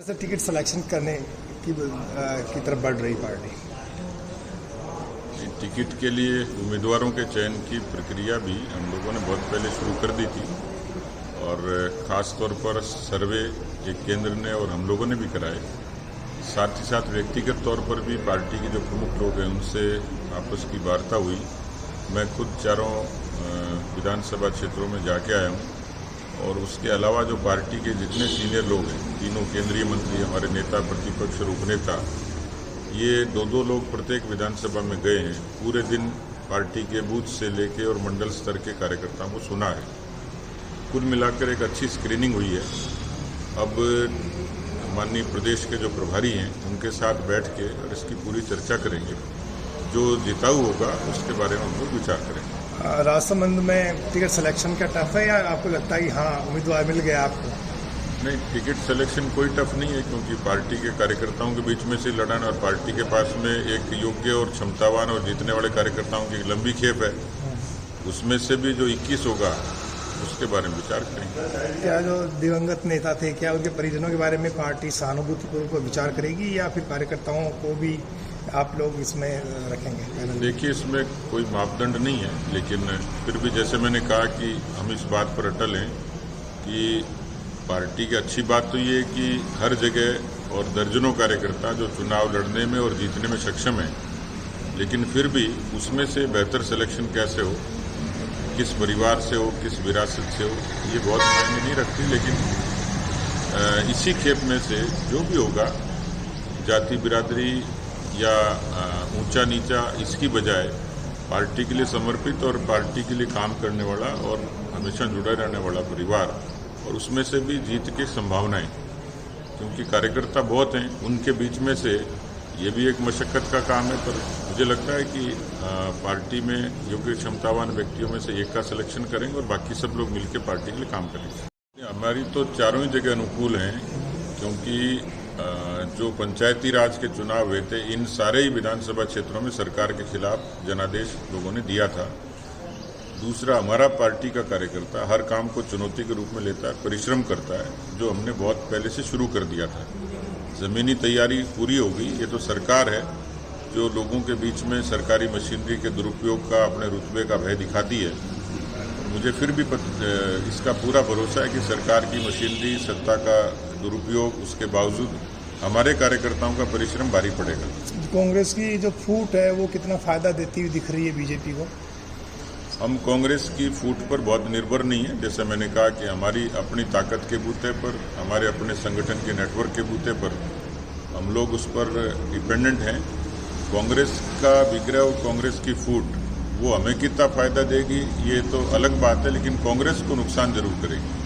Sir ticket selection करने की तरफ बढ़ रही पार्टी। टिकट के लिए उम्मीदवारों के चयन की प्रक्रिया भी हम लोगों ने बहुत पहले शुरू कर दी थी और ख़ास तौर पर सर्वे एक केंद्र ने और हम लोगों ने भी कराए। साथ ही साथ व्यक्तिगत तौर पर भी पार्टी के जो प्रमुख लोग हैं उनसे आपस की वार्ता हुई। मैं खुद चारों विधानसभा क्षेत्रों में जाके आया हूँ और उसके अलावा जो पार्टी के जितने सीनियर लोग हैं, तीनों केंद्रीय मंत्री, हमारे नेता प्रतिपक्ष और उपनेता, ये दो लोग प्रत्येक विधानसभा में गए हैं। पूरे दिन पार्टी के बूथ से लेके और मंडल स्तर के कार्यकर्ताओं को सुना है। कुल मिलाकर एक अच्छी स्क्रीनिंग हुई है। अब माननीय प्रदेश के जो प्रभारी हैं उनके साथ बैठ के और इसकी पूरी चर्चा करेंगे। जो जिताऊ होगा उसके बारे में हम लोग विचार करेंगे। राजसमंद में टिकट सिलेक्शन का टफ है या आपको लगता है कि हाँ उम्मीदवार मिल गया आपको? नहीं, टिकट सिलेक्शन कोई टफ नहीं है क्योंकि पार्टी के कार्यकर्ताओं के बीच में से लड़ना और पार्टी के पास में एक योग्य और क्षमतावान और जीतने वाले कार्यकर्ताओं की एक लंबी खेप है। उसमें से भी जो 21 होगा उसके बारे में विचार करेंगे। क्या जो दिवंगत नेता थे, क्या उनके परिजनों के बारे में पार्टी सहानुभूतिपूर्वक विचार करेगी या फिर कार्यकर्ताओं को भी आप लोग इसमें रखेंगे? देखिए, इसमें कोई मापदंड नहीं है, लेकिन फिर भी जैसे मैंने कहा कि हम इस बात पर अटल हैं कि पार्टी की अच्छी बात तो ये है कि हर जगह और दर्जनों कार्यकर्ता जो चुनाव लड़ने में और जीतने में सक्षम है, लेकिन फिर भी उसमें से बेहतर सिलेक्शन कैसे हो, किस परिवार से हो, किस विरासत से हो, ये बहुत मायने नहीं रखती। लेकिन इसी खेप में से जो भी होगा, जाति बिरादरी या ऊंचा नीचा, इसकी बजाय पार्टी के लिए समर्पित और पार्टी के लिए काम करने वाला और हमेशा जुड़ा रहने वाला परिवार, और उसमें से भी जीत की संभावनाएं, क्योंकि कार्यकर्ता बहुत हैं, उनके बीच में से ये भी एक मशक्कत का काम है। पर मुझे लगता है कि पार्टी में योग्य क्षमतावान व्यक्तियों में से एक का सिलेक्शन करेंगे और बाकी सब लोग मिलकर पार्टी के लिए काम करेंगे। हमारी तो चारों ही जगह अनुकूल हैं, क्योंकि जो पंचायती राज के चुनाव हुए थे, इन सारे ही विधानसभा क्षेत्रों में सरकार के खिलाफ जनादेश लोगों ने दिया था। दूसरा, हमारा पार्टी का कार्यकर्ता हर काम को चुनौती के रूप में लेता है, परिश्रम करता है, जो हमने बहुत पहले से शुरू कर दिया था। ज़मीनी तैयारी पूरी हो गई। ये तो सरकार है जो लोगों के बीच में सरकारी मशीनरी के दुरुपयोग का, अपने रुतबे का भय दिखाती है। मुझे फिर भी इसका पूरा भरोसा है कि सरकार की मशीनरी, सत्ता का दुरुपयोग, उसके बावजूद हमारे कार्यकर्ताओं का परिश्रम भारी पड़ेगा। कांग्रेस की जो फूट है वो कितना फायदा देती हुई दिख रही है बीजेपी को? हम कांग्रेस की फूट पर बहुत निर्भर नहीं है। जैसे मैंने कहा कि हमारी अपनी ताकत के बूते पर, हमारे अपने संगठन के नेटवर्क के बूते पर हम लोग उस पर डिपेंडेंट हैं। कांग्रेस का विग्रह और कांग्रेस की फूट वो हमें कितना फायदा देगी ये तो अलग बात है, लेकिन कांग्रेस को नुकसान जरूर करेगी।